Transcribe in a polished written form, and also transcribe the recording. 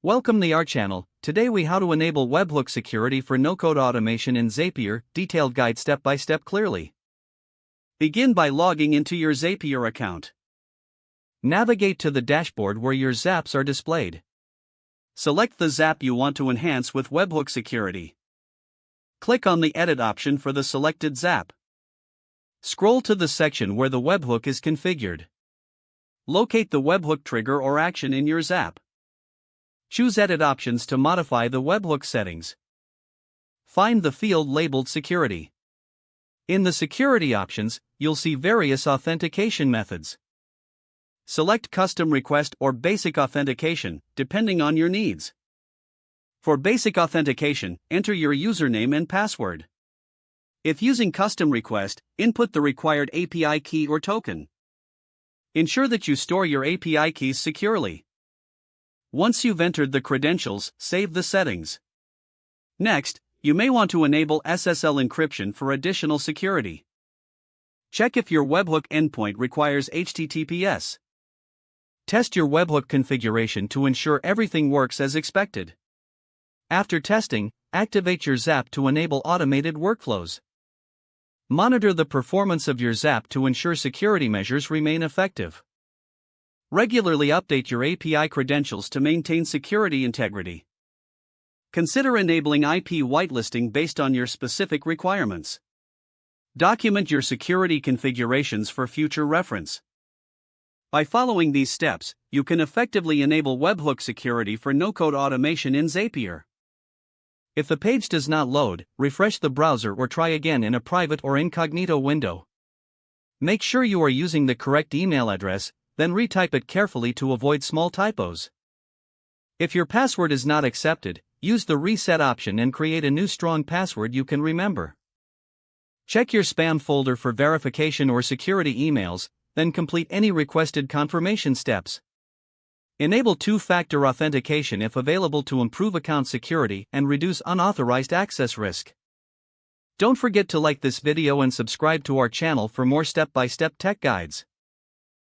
Welcome to our channel. Today we how to enable webhook security for no-code automation in Zapier, detailed guide step by step clearly. Begin by logging into your Zapier account. Navigate to the dashboard where your zaps are displayed. Select the zap you want to enhance with webhook security. Click on the edit option for the selected zap. Scroll to the section where the webhook is configured. Locate the webhook trigger or action in your zap. Choose Edit Options to modify the webhook settings. Find the field labeled Security. In the Security options, you'll see various authentication methods. Select Custom Request or Basic Authentication, depending on your needs. For Basic Authentication, enter your username and password. If using Custom Request, input the required API key or token. Ensure that you store your API keys securely. Once you've entered the credentials, save the settings. Next, you may want to enable SSL encryption for additional security. Check if your webhook endpoint requires HTTPS. Test your webhook configuration to ensure everything works as expected. After testing, activate your Zap to enable automated workflows. Monitor the performance of your Zap to ensure security measures remain effective. Regularly update your API credentials to maintain security integrity. Consider enabling IP whitelisting based on your specific requirements. Document your security configurations for future reference. By following these steps, you can effectively enable webhook security for no-code automation in Zapier. If the page does not load, refresh the browser or try again in a private or incognito window. Make sure you are using the correct email address, then retype it carefully to avoid small typos. If your password is not accepted, use the reset option and create a new strong password you can remember. Check your spam folder for verification or security emails, then complete any requested confirmation steps. Enable two-factor authentication if available to improve account security and reduce unauthorized access risk. Don't forget to like this video and subscribe to our channel for more step-by-step tech guides.